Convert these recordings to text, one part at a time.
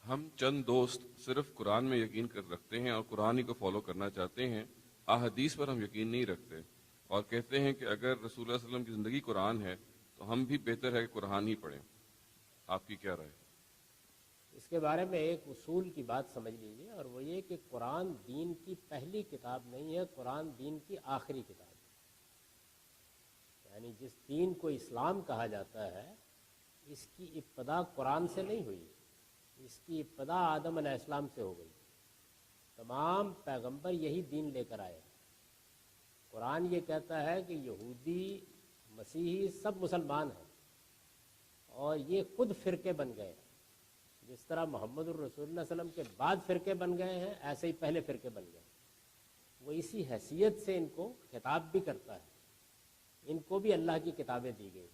ہم چند دوست صرف قرآن میں یقین رکھتے ہیں اور قرآن ہی کو فالو کرنا چاہتے ہیں، احادیث پر ہم یقین نہیں رکھتے اور کہتے ہیں کہ اگر رسول اللہ صلی اللہ علیہ وسلم کی زندگی قرآن ہے تو ہم بھی بہتر ہے کہ قرآن ہی پڑھیں۔ آپ کی کیا رائے؟ اس کے بارے میں ایک اصول کی بات سمجھ لیجیے، اور وہ یہ کہ قرآن دین کی پہلی کتاب نہیں ہے، قرآن دین کی آخری کتاب ہے۔ یعنی جس دین کو اسلام کہا جاتا ہے، اس کی ابتدا قرآن سے نہیں ہوئی، اس کی ابتدا آدم علیہ السلام سے ہو گئی۔ تمام پیغمبر یہی دین لے کر آئے۔ قرآن یہ کہتا ہے کہ یہودی، مسیحی سب مسلمان ہیں، اور یہ خود فرقے بن گئے۔ جس طرح محمد الرسول اللہ صلی اللہ علیہ وسلم کے بعد فرقے بن گئے ہیں، ایسے ہی پہلے فرقے بن گئے۔ وہ اسی حیثیت سے ان کو خطاب بھی کرتا ہے، ان کو بھی اللہ کی کتابیں دی گئی۔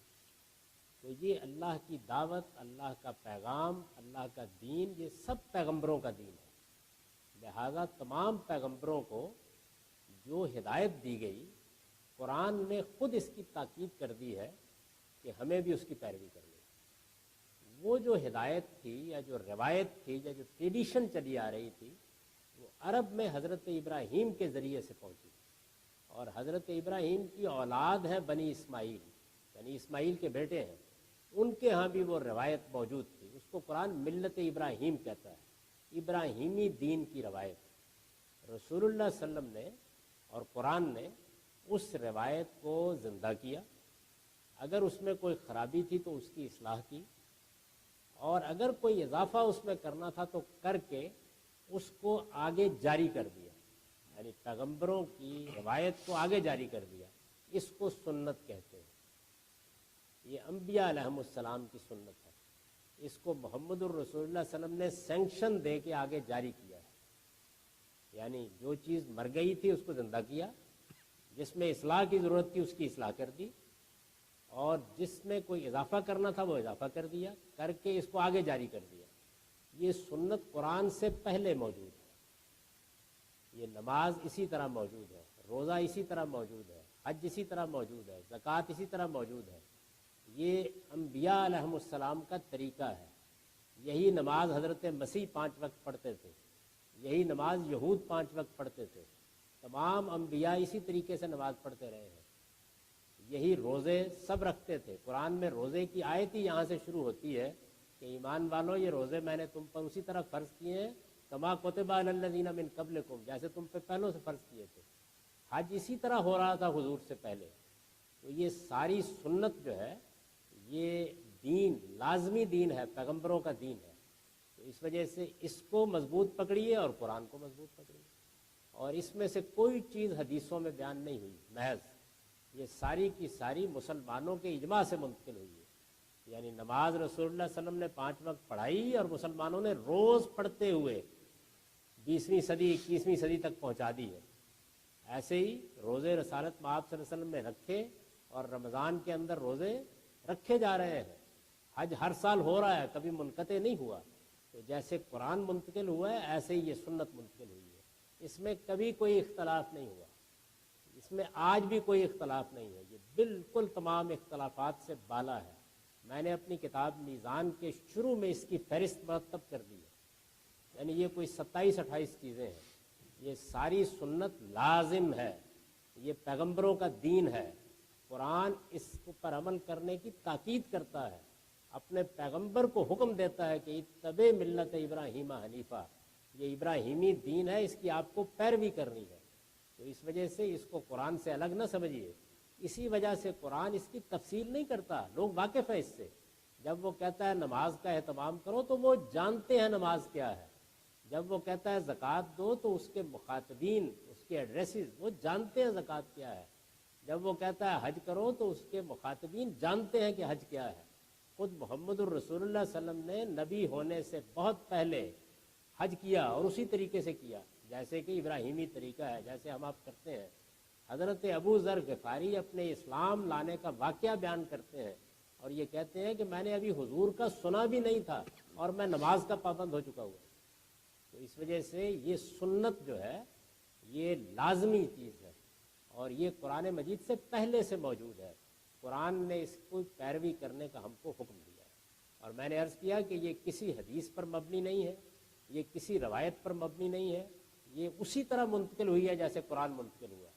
تو یہ اللہ کی دعوت، اللہ کا پیغام، اللہ کا دین، یہ سب پیغمبروں کا دین ہے۔ لہذا تمام پیغمبروں کو جو ہدایت دی گئی، قرآن نے خود اس کی تاکید کر دی ہے کہ ہمیں بھی اس کی پیروی کرنی ہے۔ وہ جو ہدایت تھی یا جو روایت تھی یا جو ٹریڈیشن چلی آ رہی تھی، وہ عرب میں حضرت ابراہیم کے ذریعے سے پہنچی، اور حضرت ابراہیم کی اولاد ہے بنی اسماعیل، یعنی اسماعیل کے بیٹے ہیں، ان کے ہاں بھی وہ روایت موجود تھی۔ اس کو قرآن ملت ابراہیم کہتا ہے، ابراہیمی دین کی روایت۔ رسول اللہ صلی اللہ علیہ وسلم نے اور قرآن نے اس روایت کو زندہ کیا۔ اگر اس میں کوئی خرابی تھی تو اس کی اصلاح کی، اور اگر کوئی اضافہ اس میں کرنا تھا تو کر کے اس کو آگے جاری کر دیا، یعنی پیغمبروں کی روایت کو آگے جاری کر دیا۔ اس کو سنت کہتے ہیں۔ یہ انبیاء علیہم السلام کی سنت ہے۔ اس کو محمد الرسول اللہ صلی اللہ علیہ وسلم نے سینکشن دے کے آگے جاری کیا ہے، یعنی جو چیز مر گئی تھی اس کو زندہ کیا، جس میں اصلاح کی ضرورت تھی اس کی اصلاح کر دی، اور جس میں کوئی اضافہ کرنا تھا وہ اضافہ کر دیا، کر کے اس کو آگے جاری کر دیا۔ یہ سنت قرآن سے پہلے موجود ہے۔ یہ نماز اسی طرح موجود ہے، روزہ اسی طرح موجود ہے، حج اسی طرح موجود ہے، زکوٰۃ اسی طرح موجود ہے۔ یہ انبیاء علیہم السلام کا طریقہ ہے۔ یہی نماز حضرت مسیح 5 وقت پڑھتے تھے، یہی نماز یہود 5 وقت پڑھتے تھے۔ تمام انبیاء اسی طریقے سے نماز پڑھتے رہے ہیں۔ یہی روزے سب رکھتے تھے۔ قرآن میں روزے کی آیت ہی یہاں سے شروع ہوتی ہے کہ ایمان والو، یہ روزے میں نے تم پر اسی طرح فرض کیے ہیں، کما کتب علی الذین من قبلکم، جیسے تم پہ پہلوں سے فرض کیے تھے۔ حج اسی طرح ہو رہا تھا حضور سے پہلے۔ تو یہ ساری سنت جو ہے، یہ دین لازمی دین ہے، پیغمبروں کا دین ہے۔ تو اس وجہ سے اس کو مضبوط پکڑیے اور قرآن کو مضبوط پکڑیے، اور اس میں سے کوئی چیز حدیثوں میں بیان نہیں ہوئی، محض یہ ساری کی ساری مسلمانوں کے اجماع سے منتقل ہوئی ہے۔ یعنی نماز رسول اللہ صلی اللہ علیہ وسلم نے 5 وقت پڑھائی، اور مسلمانوں نے روز پڑھتے ہوئے 20ویں صدی 21ویں صدی تک پہنچا دی ہے۔ ایسے ہی روزے رسالت مآب صلی اللہ علیہ وسلم نے رکھے، اور رمضان کے اندر روزے رکھے جا رہے ہیں۔ حج ہر سال ہو رہا ہے، کبھی منقطع نہیں ہوا۔ تو جیسے قرآن منتقل ہوا ہے، ایسے ہی یہ سنت منتقل ہوئی ہے۔ اس میں کبھی کوئی اختلاف نہیں ہوا، اس میں آج بھی کوئی اختلاف نہیں ہے۔ یہ بالکل تمام اختلافات سے بالا ہے۔ میں نے اپنی کتاب میزان کے شروع میں اس کی فہرست مرتب کر دی ہے، یعنی یہ کوئی 27-28 چیزیں ہیں۔ یہ ساری سنت لازم ہے، یہ پیغمبروں کا دین ہے۔ قرآن اس پر عمل کرنے کی تاکید کرتا ہے، اپنے پیغمبر کو حکم دیتا ہے کہ اتبع ملت ابراہیم حنیفہ، یہ ابراہیمی دین ہے، اس کی آپ کو پیروی کرنی ہے۔ تو اس وجہ سے اس کو قرآن سے الگ نہ سمجھیے۔ اسی وجہ سے قرآن اس کی تفصیل نہیں کرتا، لوگ واقف ہیں اس سے۔ جب وہ کہتا ہے نماز کا اہتمام کرو تو وہ جانتے ہیں نماز کیا ہے۔ جب وہ کہتا ہے زکوٰۃ دو تو اس کے مخاطبین، اس کے ایڈریسز، وہ جانتے ہیں زکوٰۃ کیا ہے۔ جب وہ کہتا ہے حج کرو تو اس کے مخاطبین جانتے ہیں کہ حج کیا ہے۔ خود محمد الرسول اللہ صلی اللہ علیہ وسلم نے نبی ہونے سے بہت پہلے حج کیا، اور اسی طریقے سے کیا جیسے کہ ابراہیمی طریقہ ہے، جیسے ہم آپ کرتے ہیں۔ حضرت ابو ذر غفاری اپنے اسلام لانے کا واقعہ بیان کرتے ہیں، اور یہ کہتے ہیں کہ میں نے ابھی حضور کا سنا بھی نہیں تھا اور میں نماز کا پابند ہو چکا ہوا۔ تو اس وجہ سے یہ سنت جو ہے یہ لازمی چیز ہے، اور یہ قرآن مجید سے پہلے سے موجود ہے۔ قرآن نے اس کو پیروی کرنے کا ہم کو حکم دیا ہے۔ اور میں نے عرض کیا کہ یہ کسی حدیث پر مبنی نہیں ہے، یہ کسی روایت پر مبنی نہیں ہے، یہ اسی طرح منتقل ہوئی ہے جیسے قرآن منتقل ہوا ہے۔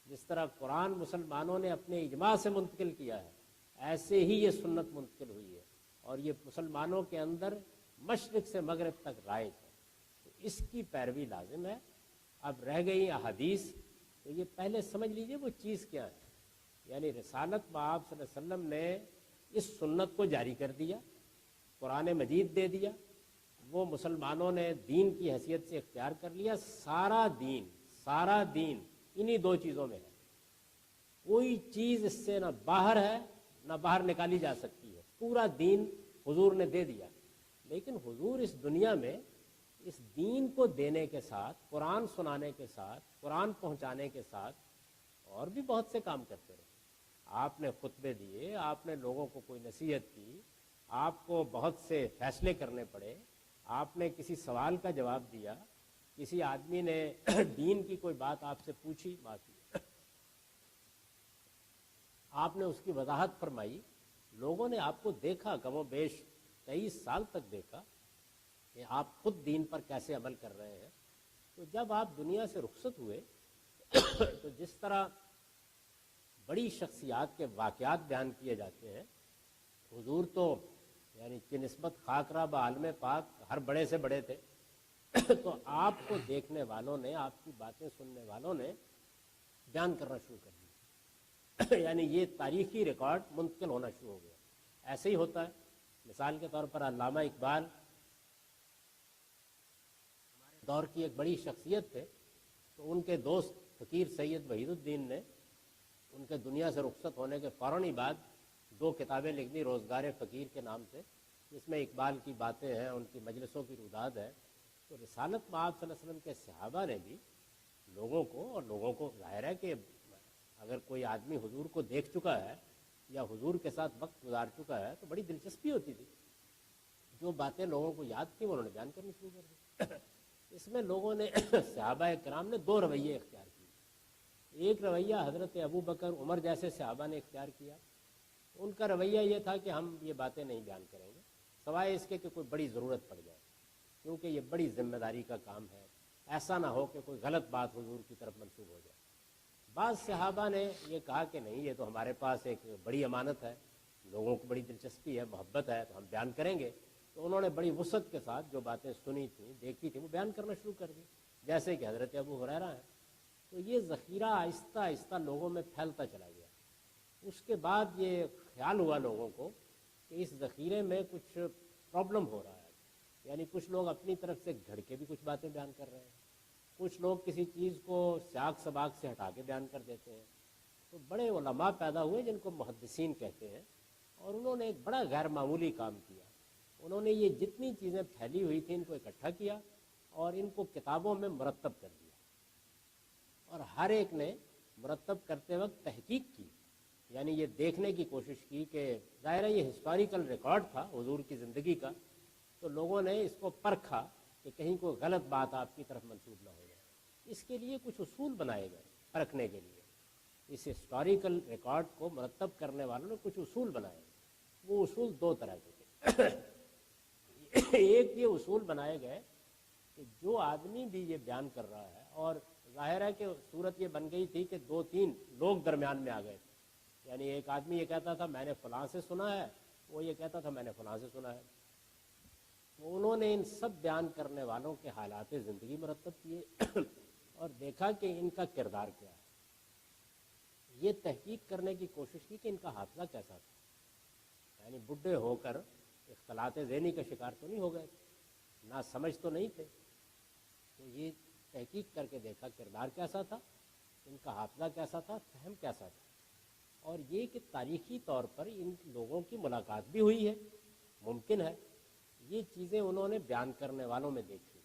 جس طرح قرآن مسلمانوں نے اپنے اجماع سے منتقل کیا ہے، ایسے ہی یہ سنت منتقل ہوئی ہے، اور یہ مسلمانوں کے اندر مشرق سے مغرب تک رائج ہے، تو اس کی پیروی لازم ہے۔ اب رہ گئی احادیث، تو یہ پہلے سمجھ لیجئے وہ چیز کیا ہے۔ یعنی رسالت میں آپ صلی اللہ علیہ وسلم نے اس سنت کو جاری کر دیا، قرآن مجید دے دیا، وہ مسلمانوں نے دین کی حیثیت سے اختیار کر لیا۔ سارا دین انہی دو چیزوں میں ہے، کوئی چیز اس سے نہ باہر ہے نہ باہر نکالی جا سکتی ہے، پورا دین حضور نے دے دیا۔ لیکن حضور اس دنیا میں اس دین کو دینے کے ساتھ، قرآن سنانے کے ساتھ، قرآن پہنچانے کے ساتھ اور بھی بہت سے کام کرتے رہے۔ آپ نے خطبے دیے، آپ نے لوگوں کو کوئی نصیحت کی، آپ کو بہت سے فیصلے کرنے پڑے، آپ نے کسی سوال کا جواب دیا، کسی آدمی نے دین کی کوئی بات آپ سے پوچھی، آپ نے اس کی وضاحت فرمائی، لوگوں نے آپ کو دیکھا، کم و بیش 23 سال تک دیکھا کہ آپ خود دین پر کیسے عمل کر رہے ہیں۔ تو جب آپ دنیا سے رخصت ہوئے تو جس طرح بڑی شخصیات کے واقعات بیان کیے جاتے ہیں، حضور تو یعنی کہ نسبت خاک رہ بعالم پاک ہر بڑے سے بڑے تھے، تو آپ کو دیکھنے والوں نے، آپ کی باتیں سننے والوں نے بیان کرنا شروع کر دیا، یعنی یہ تاریخی ریکارڈ منتقل ہونا شروع ہو گیا۔ ایسے ہی ہوتا ہے، مثال کے طور پر علامہ اقبال ہمارے دور کی ایک بڑی شخصیت تھے، تو ان کے دوست فقیر سید وحید الدین نے ان کے دنیا سے رخصت ہونے کے فوراً ہی بعد 2 کتابیں لکھ دی روزگار فقیر کے نام سے، جس میں اقبال کی باتیں ہیں، ان کی مجلسوں کی روداد ہے۔ تو رسالت میں آپ صلی اللہ علیہ وسلم کے صحابہ نے بھی لوگوں کو ظاہر ہے کہ اگر کوئی آدمی حضور کو دیکھ چکا ہے یا حضور کے ساتھ وقت گزار چکا ہے تو بڑی دلچسپی ہوتی تھی، جو باتیں لوگوں کو یاد تھیں انہوں نے بیان کرنی شروع کر دی۔ اس میں لوگوں نے صحابہ کرام نے 2 رویے اختیار کیے۔ ایک رویہ حضرت ابو بکر، عمر جیسے صحابہ نے اختیار کیا، ان کا رویہ یہ تھا کہ ہم یہ باتیں نہیں بیان کریں گے سوائے اس کے کہ کوئی بڑی ضرورت پڑ جائے، کیونکہ یہ بڑی ذمہ داری کا کام ہے، ایسا نہ ہو کہ کوئی غلط بات حضور کی طرف منسوب ہو جائے۔ بعض صحابہ نے یہ کہا کہ نہیں، یہ تو ہمارے پاس ایک بڑی امانت ہے، لوگوں کو بڑی دلچسپی ہے، محبت ہے، تو ہم بیان کریں گے۔ تو انہوں نے بڑی وسعت کے ساتھ جو باتیں سنی تھیں، دیکھی تھیں، وہ بیان کرنا شروع کر دی، جیسے کہ حضرت ابو ہریرہ ہیں۔ تو یہ ذخیرہ آہستہ آہستہ لوگوں میں پھیلتا چلا گیا۔ اس کے بعد یہ خیال ہوا لوگوں کو کہ اس ذخیرے میں کچھ پرابلم ہو رہا ہے، یعنی کچھ لوگ اپنی طرف سے گھڑ کے بھی کچھ باتیں بیان کر رہے ہیں، کچھ لوگ کسی چیز کو سیاق سباق سے ہٹا کے بیان کر دیتے ہیں۔ تو بڑے علماء پیدا ہوئے جن کو محدثین کہتے ہیں، اور انہوں نے ایک بڑا غیر معمولی کام کیا۔ انہوں نے یہ جتنی چیزیں پھیلی ہوئی تھیں ان کو اکٹھا کیا اور ان کو کتابوں میں مرتب کر دیا، اور ہر ایک نے مرتب کرتے وقت تحقیق کی، یعنی یہ دیکھنے کی کوشش کی کہ ظاہر ہے یہ ہسٹوریکل ریکارڈ تھا حضور کی زندگی کا، تو لوگوں نے اس کو پرکھا کہ کہیں کوئی غلط بات آپ کی طرف منسوب نہ ہو جائے۔ اس کے لیے کچھ اصول بنائے گئے پرکھنے کے لیے، اس ہسٹوریکل ریکارڈ کو مرتب کرنے والوں نے کچھ اصول بنائے۔ وہ اصول 2 طرح کے تھے۔ ایک یہ اصول بنائے گئے کہ جو آدمی بھی یہ بیان کر رہا ہے، اور ظاہر ہے کہ صورت یہ بن گئی تھی کہ 2-3 لوگ درمیان میں آ گئے تھے، یعنی ایک آدمی یہ کہتا تھا میں نے فلاں سے سنا ہے، وہ یہ کہتا تھا میں نے فلاں سے سنا ہے۔ تو انہوں نے ان سب بیان کرنے والوں کے حالات زندگی مرتب کیے اور دیکھا کہ ان کا کردار کیا ہے۔ یہ تحقیق کرنے کی کوشش کی کہ ان کا حافظہ کیسا تھا، یعنی بڈھے ہو کر اختلاط ذہنی کا شکار تو نہیں ہو گئے تھے، نہ سمجھ تو نہیں تھے۔ تو یہ تحقیق کر کے دیکھا کردار کیسا تھا، ان کا حافظہ کیسا تھا، فہم کیسا تھا، اور یہ کہ تاریخی طور پر ان لوگوں کی ملاقات بھی ہوئی ہے، ممکن ہے۔ یہ چیزیں انہوں نے بیان کرنے والوں میں دیکھی،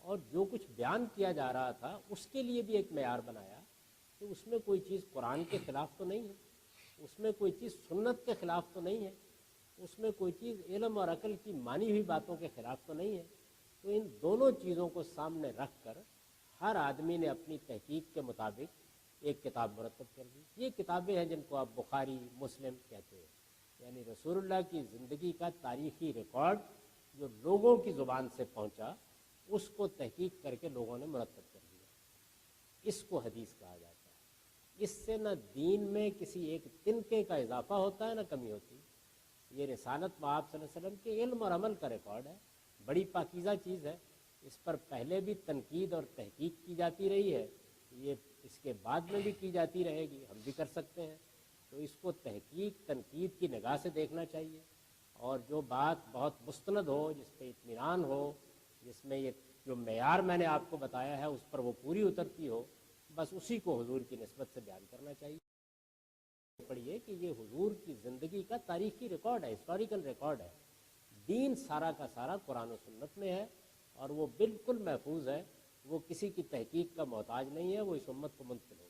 اور جو کچھ بیان کیا جا رہا تھا اس کے لیے بھی ایک معیار بنایا کہ اس میں کوئی چیز قرآن کے خلاف تو نہیں ہے، اس میں کوئی چیز سنت کے خلاف تو نہیں ہے، اس میں کوئی چیز علم اور عقل کی مانی ہوئی باتوں کے خلاف تو نہیں ہے۔ تو ان دونوں چیزوں کو سامنے رکھ کر ہر آدمی نے اپنی تحقیق کے مطابق ایک کتاب مرتب کر دی۔ یہ کتابیں ہیں جن کو آپ بخاری، مسلم کہتے ہیں۔ یعنی رسول اللہ کی زندگی کا تاریخی ریکارڈ جو لوگوں کی زبان سے پہنچا اس کو تحقیق کر کے لوگوں نے مرتب کر دیا، اس کو حدیث کہا جاتا ہے۔ اس سے نہ دین میں کسی ایک تنکے کا اضافہ ہوتا ہے نہ کمی ہوتی۔ یہ رسالت مآب صلی اللہ علیہ وسلم کے علم اور عمل کا ریکارڈ ہے، بڑی پاکیزہ چیز ہے، اس پر پہلے بھی تنقید اور تحقیق کی جاتی رہی ہے، یہ اس کے بعد میں بھی کی جاتی رہے گی، ہم بھی کر سکتے ہیں۔ تو اس کو تحقیق تنقید کی نگاہ سے دیکھنا چاہیے، اور جو بات بہت مستند ہو، جس پہ اطمینان ہو، جس میں یہ جو معیار میں نے آپ کو بتایا ہے اس پر وہ پوری اترتی ہو، بس اسی کو حضور کی نسبت سے بیان کرنا چاہیے۔ پڑھیے کہ یہ حضور کی زندگی کا تاریخی ریکارڈ ہے، ہسٹوریکل ریکارڈ ہے۔ دین سارا کا سارا قرآن و سنت میں ہے اور وہ بالکل محفوظ ہے، وہ کسی کی تحقیق کا محتاج نہیں ہے، وہ اس امت کو منتقل ہو